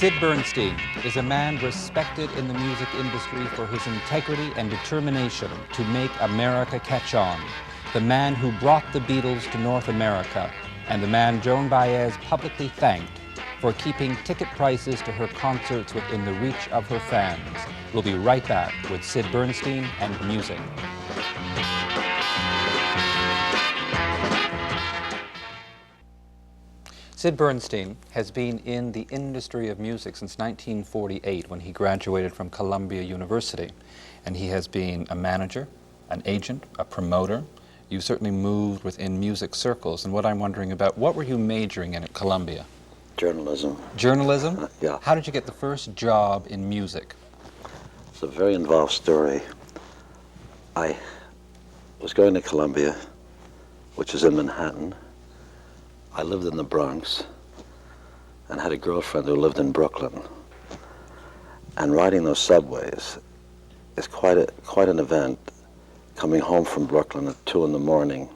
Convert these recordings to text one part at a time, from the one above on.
Sid Bernstein is a man respected in the music industry for his integrity and determination to make America catch on. The man who brought the Beatles to North America, and the man Joan Baez publicly thanked for keeping ticket prices to her concerts within the reach of her fans. We'll be right back with Sid Bernstein and music. Sid Bernstein has been in the industry of music since 1948 when he graduated from Columbia University. And he has been a manager, an agent, a promoter. You certainly moved within music circles. And what I'm wondering about, what were you majoring in at Columbia? Journalism. Journalism? Yeah. How did you get the first job in music? It's a very involved story. I was going to Columbia, which is in Manhattan. I lived in the Bronx and had a girlfriend who lived in Brooklyn. And riding those subways is quite an event. Coming home from Brooklyn at 2 in the morning,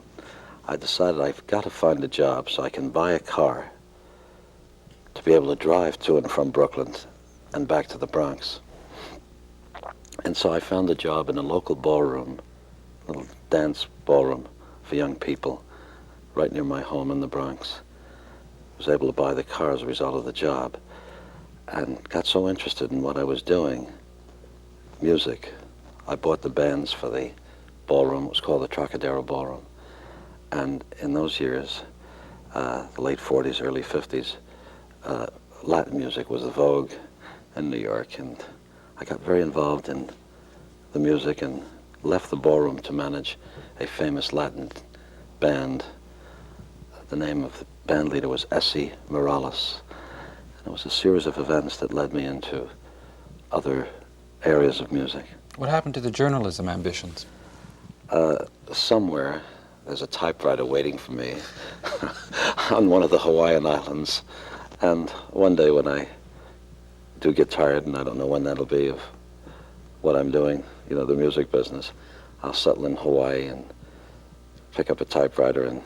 I decided I've got to find a job so I can buy a car to be able to drive to and from Brooklyn and back to the Bronx. And so I found a job in a local ballroom, a little dance ballroom for young people, right near my home in the Bronx. I was able to buy the car as a result of the job and got so interested in what I was doing, music. I bought the bands for the ballroom. It was called the Trocadero Ballroom. And in those years, the late 40s, early 50s, Latin music was the vogue in New York, and I got very involved in the music and left the ballroom to manage a famous Latin band. The name of the band leader was Essie Morales. And it was a series of events that led me into other areas of music. What happened to the journalism ambitions? Somewhere there's a typewriter waiting for me on one of the Hawaiian Islands. And one day when I do get tired, and I don't know when that'll be, of what I'm doing, you know, the music business, I'll settle in Hawaii and pick up a typewriter and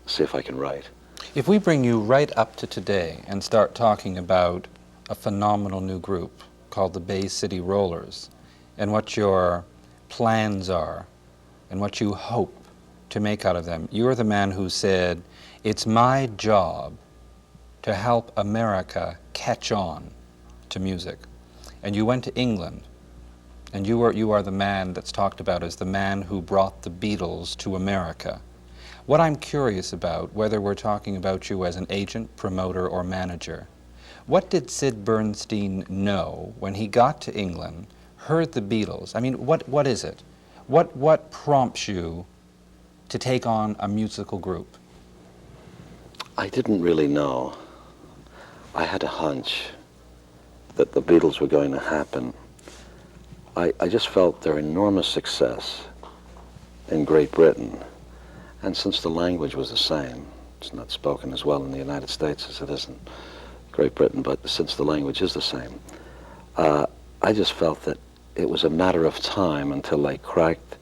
see if I can write. If we bring you right up to today and start talking about a phenomenal new group called the Bay City Rollers, and what your plans are, and what you hope to make out of them, you're the man who said, it's my job to help America catch on to music. And you went to England, and you are the man that's talked about as the man who brought the Beatles to America. What I'm curious about, whether we're talking about you as an agent, promoter, or manager, what did Sid Bernstein know when he got to England, heard the Beatles? I mean, what is it? What prompts you to take on a musical group? I didn't really know. I had a hunch that the Beatles were going to happen. I just felt their enormous success in Great Britain. And since the language was the same, it's not spoken as well in the United States as it is in Great Britain, but since the language is the same, I just felt that it was a matter of time until they cracked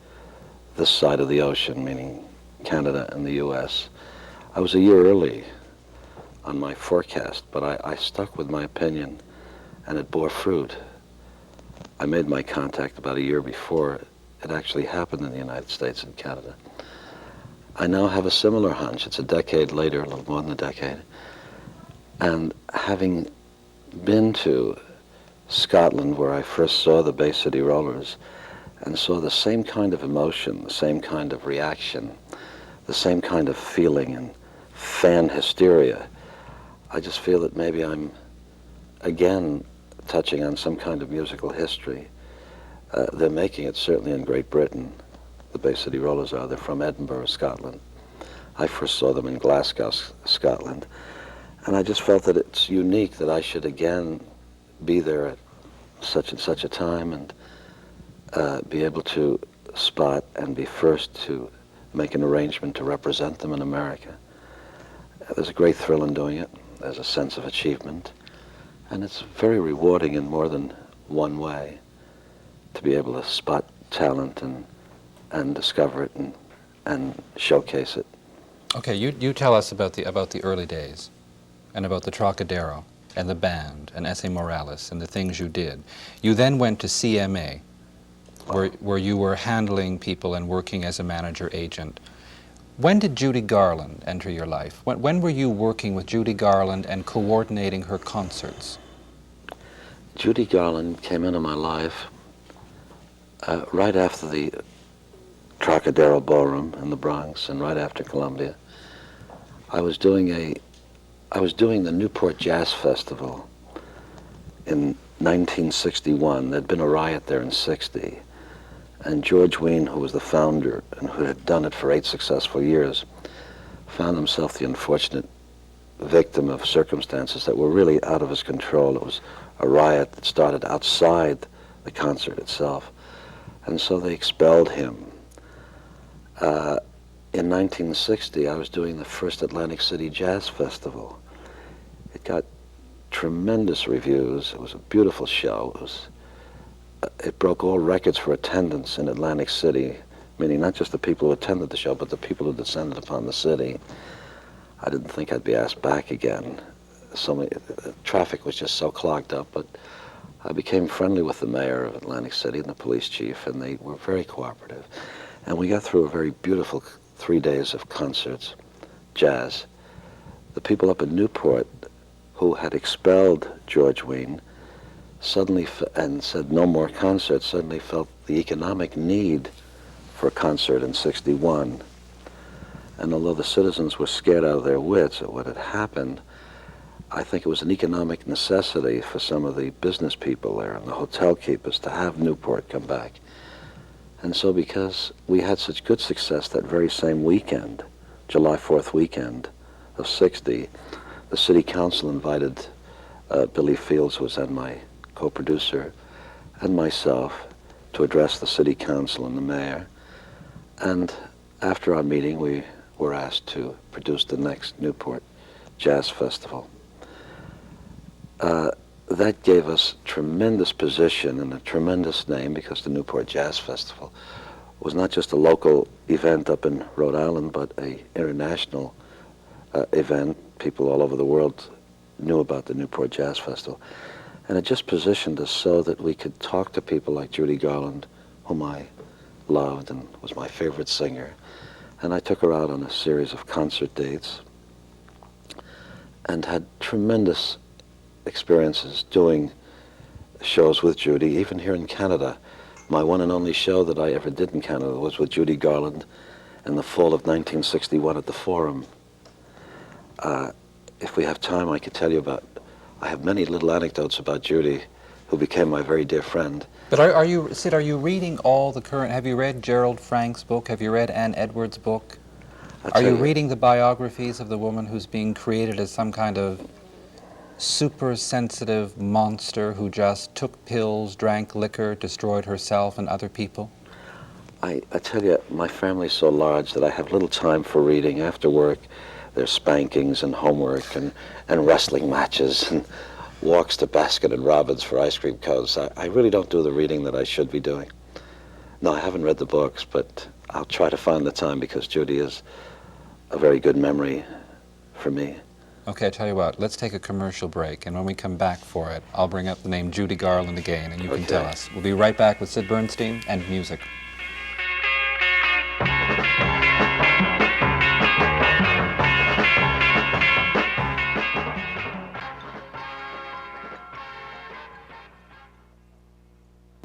this side of the ocean, meaning Canada and the US. I was a year early on my forecast, but I stuck with my opinion, and it bore fruit. I made my contact about a year before it actually happened in the United States and Canada. I now have a similar hunch. It's a decade later, a little more than a decade. And having been to Scotland, where I first saw the Bay City Rollers, and saw the same kind of emotion, the same kind of reaction, the same kind of feeling and fan hysteria, I just feel that maybe I'm, again, touching on some kind of musical history. They're making it certainly in Great Britain. The Bay City Rollers are. They're from Edinburgh, Scotland. I first saw them in Glasgow, Scotland. And I just felt that it's unique that I should again be there at such and such a time and be able to spot and be first to make an arrangement to represent them in America. There's a great thrill in doing it. There's a sense of achievement. And it's very rewarding in more than one way to be able to spot talent and discover it and showcase it. Okay, you tell us about the early days and about the Trocadero. and the band and Esse Morales and the things you did. You then went to CMA, where you were handling people and working as a manager agent. When did Judy Garland enter your life? When were you working with Judy Garland and coordinating her concerts? Judy Garland came into my life right after the Trocadero Ballroom in the Bronx and right after Columbia. I was doing the Newport Jazz Festival in 1961. There'd been a riot there in '60. And George Wein, who was the founder and who had done it for 8 successful years, found himself the unfortunate victim of circumstances that were really out of his control. It was a riot that started outside the concert itself. And so they expelled him. In 1960, I was doing the first Atlantic City Jazz Festival. It got tremendous reviews. It was a beautiful show. It broke all records for attendance in Atlantic City, meaning not just the people who attended the show, but the people who descended upon the city. I didn't think I'd be asked back again. Traffic was just so clogged up, but I became friendly with the mayor of Atlantic City and the police chief, and they were very cooperative. And we got through a very beautiful 3 days of concerts, jazz. The people up in Newport who had expelled George Wein suddenly and said no more concerts, suddenly felt the economic need for a concert in '61. And although the citizens were scared out of their wits at what had happened, I think it was an economic necessity for some of the business people there and the hotel keepers to have Newport come back. And so because we had such good success that very same weekend, July 4th weekend of '60, the city council invited Billy Fields, who was then my co-producer, and myself to address the city council and the mayor. And after our meeting, we were asked to produce the next Newport Jazz Festival. That gave us tremendous position and a tremendous name, because the Newport Jazz Festival was not just a local event up in Rhode Island, but an international event. People all over the world knew about the Newport Jazz Festival. And it just positioned us so that we could talk to people like Judy Garland, whom I loved and was my favorite singer. And I took her out on a series of concert dates and had tremendous experiences doing shows with Judy, even here in Canada. My one and only show that I ever did in Canada was with Judy Garland in the fall of 1961 at the Forum. If we have time, I could tell you I have many little anecdotes about Judy, who became my very dear friend. But Sid, are you reading all the current, have you read Gerald Frank's book? Have you read Ann Edwards' book? Are you reading the biographies of the woman who's being created as some kind of super sensitive monster who just took pills, drank liquor, destroyed herself and other people? I tell you, my family's so large that I have little time for reading. After work, there's spankings and homework and wrestling matches and walks to Baskin and Robbins for ice cream cones. I really don't do the reading that I should be doing. No, I haven't read the books, but I'll try to find the time, because Judy is a very good memory for me. Okay, I tell you what, let's take a commercial break, and when we come back for it, I'll bring up the name Judy Garland again, and you can tell us. We'll be right back with Sid Bernstein and music.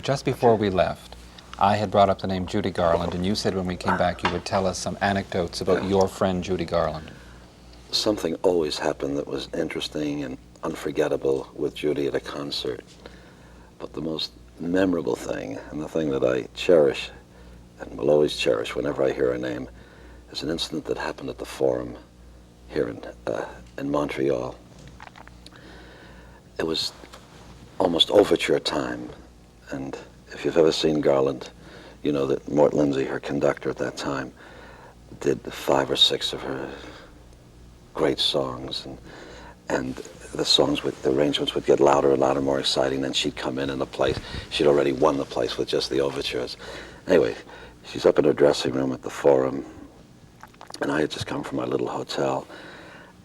Just before we left, I had brought up the name Judy Garland, and you said when we came back you would tell us some anecdotes about your friend Judy Garland. Something always happened that was interesting and unforgettable with Judy at a concert. But the most memorable thing, and the thing that I cherish and will always cherish whenever I hear her name, is an incident that happened at the Forum here in Montreal. It was almost overture time. And if you've ever seen Garland, you know that Mort Lindsay, her conductor at that time, did 5 or 6 of her great songs, and the arrangements would get louder and louder, more exciting. Then she'd come in the place. She'd already won the place with just the overtures. Anyway, she's up in her dressing room at the Forum, and I had just come from my little hotel,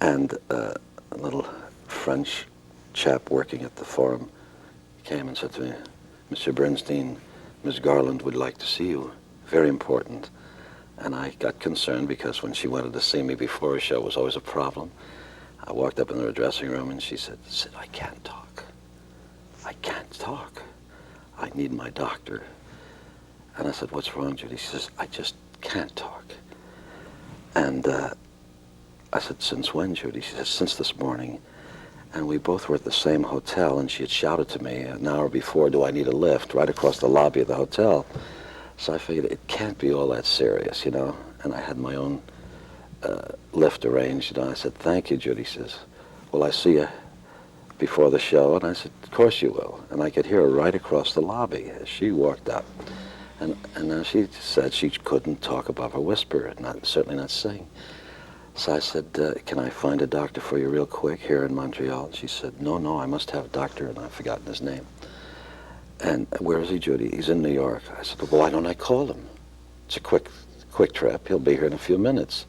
and a little French chap working at the Forum came and said to me, "Mr. Bernstein, Miss Garland would like to see you. Very important." And I got concerned because when she wanted to see me before a show, it was always a problem. I walked up in her dressing room and she said, "Sid, I can't talk. I can't talk. I need my doctor." And I said, "What's wrong, Judy?" She says, "I just can't talk." And I said, "Since when, Judy?" She says, "Since this morning." And we both were at the same hotel, and she had shouted to me an hour before, "Do I need a lift?" right across the lobby of the hotel. So I figured it can't be all that serious, you know. And I had my own lift arranged, and I said, "Thank you, Judy." She says, "Will I see you before the show?" And I said, "Of course you will." And I could hear her right across the lobby as she walked up. And she said she couldn't talk above a whisper, and certainly not sing. So I said, "Can I find a doctor for you real quick here in Montreal?" She said, No, I must have a doctor," and I've forgotten his name. "And where is he, Judy?" "He's in New York." I said, "Well, why don't I call him? It's a quick trip. He'll be here in a few minutes."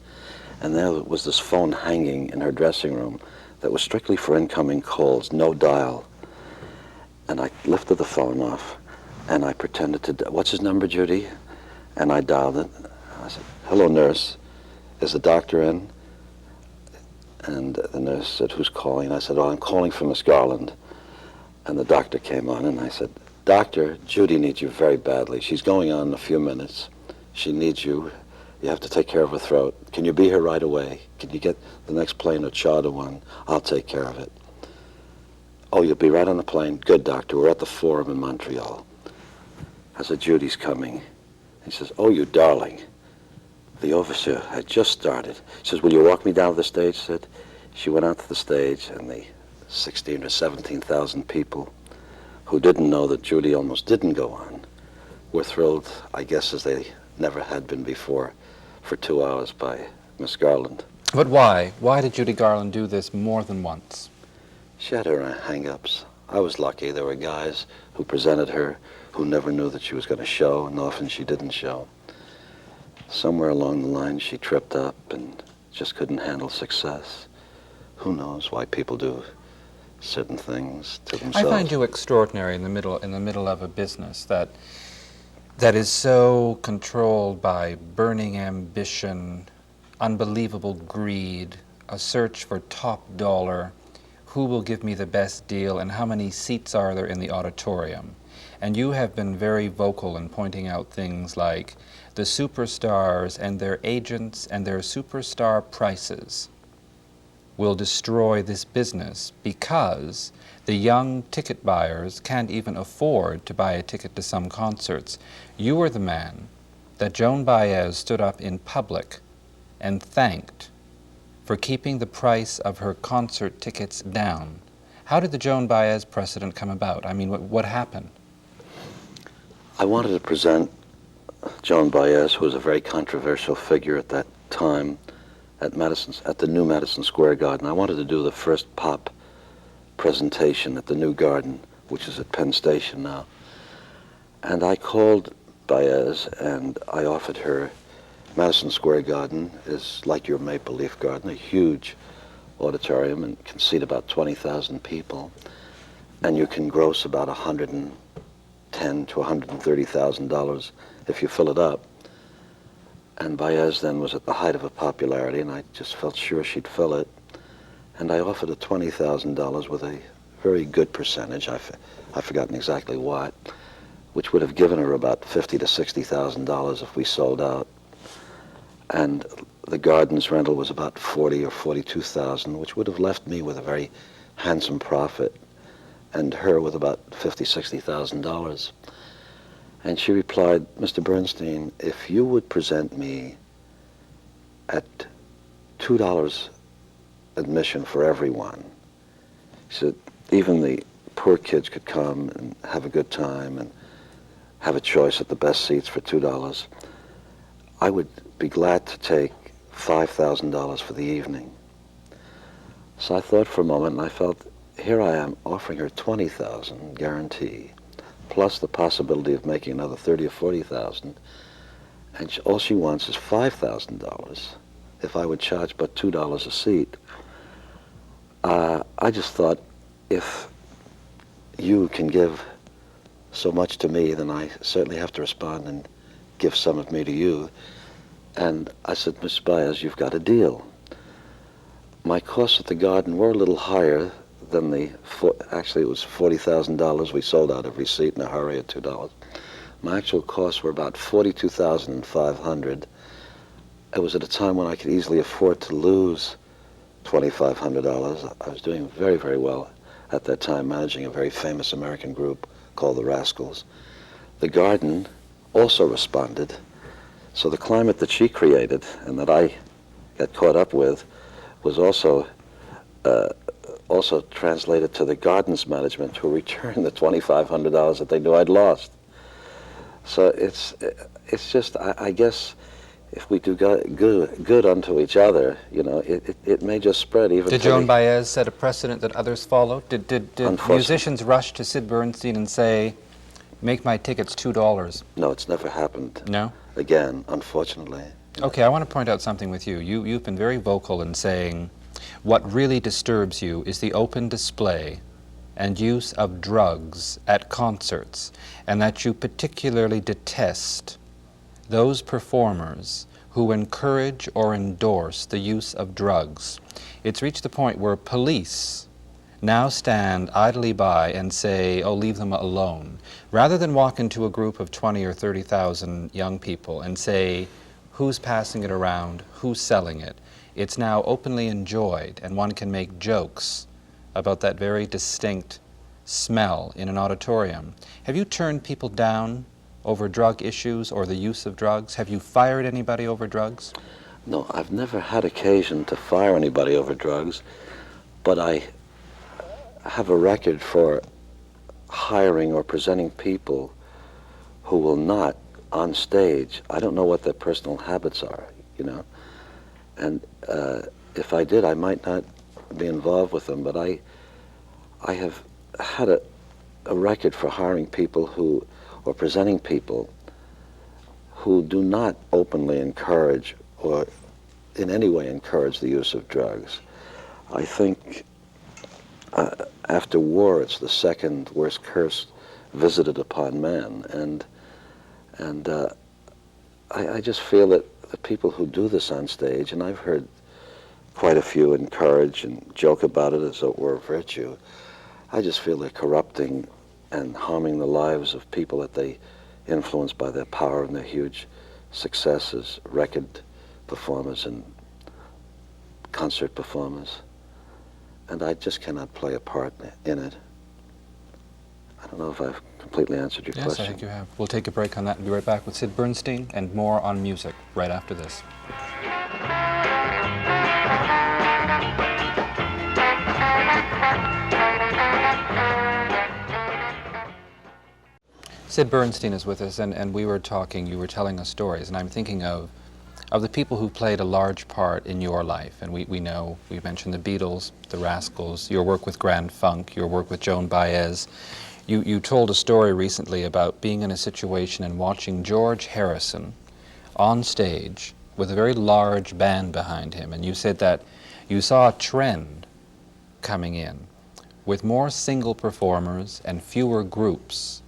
And there was this phone hanging in her dressing room that was strictly for incoming calls, no dial. And I lifted the phone off, and I pretended to, "What's his number, Judy?" And I dialed it. I said, "Hello, nurse. Is the doctor in?" And the nurse said, "Who's calling?" And I said, "Oh, I'm calling for Miss Garland." And the doctor came on, and I said, "Doctor, Judy needs you very badly. She's going on in a few minutes. She needs you. You have to take care of her throat. Can you be here right away? Can you get the next plane or charter one? I'll take care of it." "Oh, you'll be right on the plane?" "Good, doctor. We're at the Forum in Montreal." I said, "Judy's coming." He says, "Oh, you darling." The overture had just started. She says, "Will you walk me down to the stage, Sid?" She went out to the stage, and the 16 or 17,000 people who didn't know that Judy almost didn't go on were thrilled, I guess, as they never had been before, for 2 hours by Miss Garland. But why? Why did Judy Garland do this more than once? She had her hang-ups. I was lucky. There were guys who presented her who never knew that she was going to show, and often she didn't show. Somewhere along the line, she tripped up and just couldn't handle success. Who knows why people do certain things to themselves. I find you extraordinary in the middle of a business that is so controlled by burning ambition, unbelievable greed, a search for top dollar, who will give me the best deal, and how many seats are there in the auditorium. And you have been very vocal in pointing out things like the superstars and their agents and their superstar prices will destroy this business because the young ticket buyers can't even afford to buy a ticket to some concerts. You were the man that Joan Baez stood up in public and thanked for keeping the price of her concert tickets down. How did the Joan Baez precedent come about? I mean, what happened? I wanted to present Joan Baez, who was a very controversial figure at that time, at the new Madison Square Garden. I wanted to do the first pop presentation at the new garden, which is at Penn Station now. And I called Baez and I offered her, Madison Square Garden is like your Maple Leaf Garden, a huge auditorium and can seat about 20,000 people. And you can gross about $110,000 to $130,000 if you fill it up. And Baez then was at the height of her popularity, and I just felt sure she'd fill it. And I offered her $20,000 with a very good percentage. I've forgotten exactly what, which would have given her about $50,000 to $60,000 if we sold out. And the garden's rental was about $40,000 or $42,000, which would have left me with a very handsome profit, and her with about $50,000, $60,000. And she replied, "Mr. Bernstein, if you would present me at $2 admission for everyone," she said, "even the poor kids could come and have a good time and have a choice at the best seats for $2. I would be glad to take $5,000 for the evening." So I thought for a moment, and I felt, here I am offering her $20,000 guarantee, plus the possibility of making another $30,000 or $40,000, and all she wants is $5,000 if I would charge but $2 a seat. I just thought if you can give so much to me, then I certainly have to respond and give some of me to you. And I said, Miss Baez, you've got a deal. My costs at the Garden were a little higher than actually it was $40,000. We sold out every seat in a hurry at $2. My actual costs were about $42,500. It was at a time when I could easily afford to lose $2,500. I was doing very, very well at that time, managing a very famous American group called the Rascals. The Garden also responded. So the climate that she created and that I got caught up with was also translated to the Garden's management, who returned the $2,500 that they knew I'd lost. So it's just, I guess, if we do good unto each other, you know, it may just spread even. Did Joan Baez set a precedent that others followed? Did musicians rush to Sid Bernstein and say, make my tickets $2? No, it's never happened. No? Again, unfortunately. Okay, I want to point out something with you. You've been very vocal in saying what really disturbs you is the open display and use of drugs at concerts, and that you particularly detest those performers who encourage or endorse the use of drugs. It's reached the point where police now stand idly by and say, oh, leave them alone, rather than walk into a group of 20 or 30,000 young people and say, who's passing it around, who's selling it. It's now openly enjoyed, and one can make jokes about that very distinct smell in an auditorium. Have you turned people down over drug issues or the use of drugs? Have you fired anybody over drugs? No, I've never had occasion to fire anybody over drugs, but I have a record for hiring or presenting people who will not, on stage, I don't know what their personal habits are, you know, and if I did, I might not be involved with them, but I have had a record for hiring people or presenting people who do not openly encourage or in any way encourage the use of drugs. I think after war, it's the second worst curse visited upon man, and I just feel that the people who do this on stage, and I've heard quite a few encourage and joke about it as though it were a virtue, I just feel they're corrupting and harming the lives of people that they influence by their power and their huge success as record performers and concert performers. And I just cannot play a part in it. I don't know if I've completely answered your question. Yes, I think you have. We'll take a break on that and be right back with Sid Bernstein and more on music right after this. Sid Bernstein is with us, and we were talking, you were telling us stories, and I'm thinking of the people who played a large part in your life. And we know, we mentioned the Beatles, the Rascals, your work with Grand Funk, your work with Joan Baez. You told a story recently about being in a situation and watching George Harrison on stage with a very large band behind him, and you said that you saw a trend coming in with more single performers and fewer groups,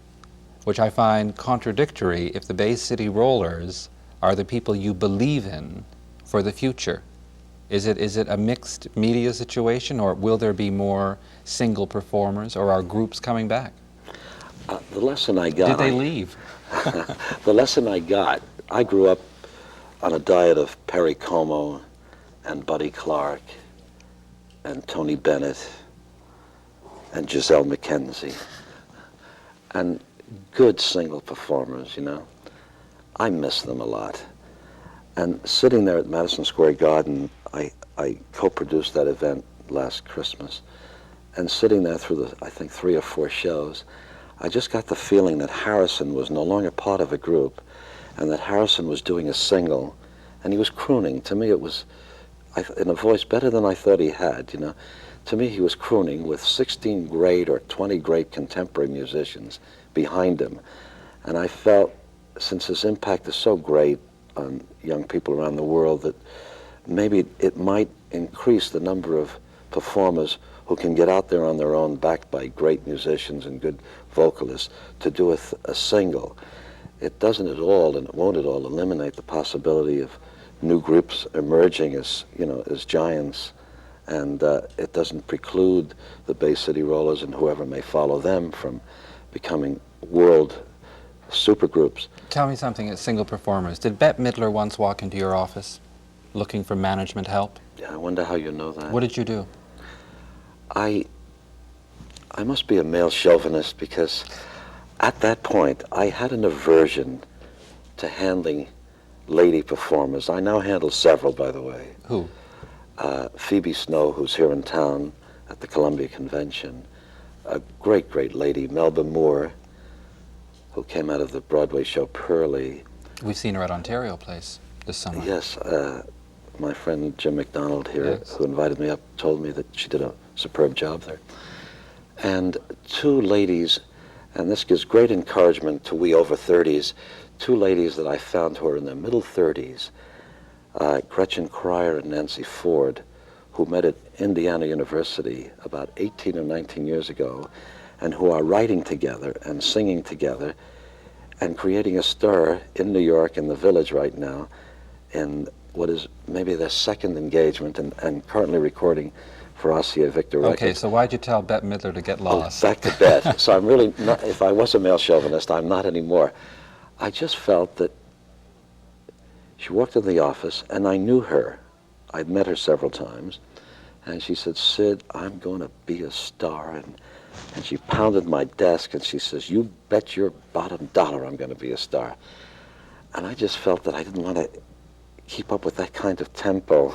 which I find contradictory if the Bay City Rollers are the people you believe in for the future. Is it a mixed media situation, or will there be more single performers, or are groups coming back? The lesson I got... Did they leave? The lesson I got, I grew up on a diet of Perry Como and Buddy Clark and Tony Bennett and Giselle McKenzie and good single performers, you know. I miss them a lot. And sitting there at Madison Square Garden, I co-produced that event last Christmas, and sitting there through the, I think, 3 or 4 shows, I just got the feeling that Harrison was no longer part of a group, and that Harrison was doing a single, and he was crooning. To me, it was in a voice better than I thought he had, you know. To me, he was crooning with 16 great or 20 great contemporary musicians behind him. And I felt, since his impact is so great on young people around the world, that maybe it might increase the number of performers who can get out there on their own, backed by great musicians and good vocalists, to do a single. It doesn't at all, and it won't at all, eliminate the possibility of new groups emerging as, you know, as giants. And it doesn't preclude the Bay City Rollers and whoever may follow them from becoming world supergroups. Tell me something as single performers. Did Bette Midler once walk into your office looking for management help? Yeah, I wonder how you know that. What did you do? I must be a male chauvinist, because at that point I had an aversion to handling lady performers. I now handle several, by the way. Who? Phoebe Snow, who's here in town at the Columbia Convention. A great, great lady. Melba Moore, who came out of the Broadway show Pearlie. We've seen her at Ontario Place this summer. Yes, my friend Jim McDonald here, Yes. who invited me up, told me that she did a superb job there. And two ladies, and this gives great encouragement to we over 30s, two ladies that I found who are in their middle 30s, Gretchen Cryer and Nancy Ford, who met at Indiana University about 18 or 19 years ago, and who are writing together and singing together and creating a stir in New York, in the Village right now, in what is maybe their second engagement, and currently recording for RCA Victor Records. Okay, so why'd you tell Bette Midler to get lost? Oh, back to Bette. So I'm really not, if I was a male chauvinist, I'm not anymore. I just felt that she walked in the office, and I knew her. I'd met her several times, and she said, "Sid, I'm going to be a star." And she pounded my desk, and she says, "You bet your bottom dollar I'm going to be a star." And I just felt that I didn't want to keep up with that kind of tempo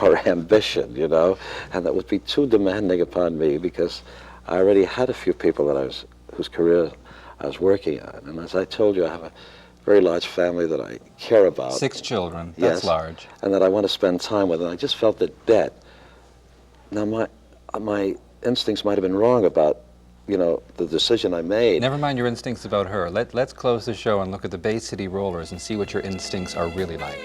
or ambition, you know, and that would be too demanding upon me, because I already had a few people that whose career I was working on. And as I told you, I have a very large family that I care about. 6 children, that's Yes, large. and that I want to spend time with. And I just felt that Bette, now my instincts might have been wrong about, you know, the decision I made. Never mind your instincts about her. Let's close the show and look at the Bay City Rollers and see what your instincts are really like.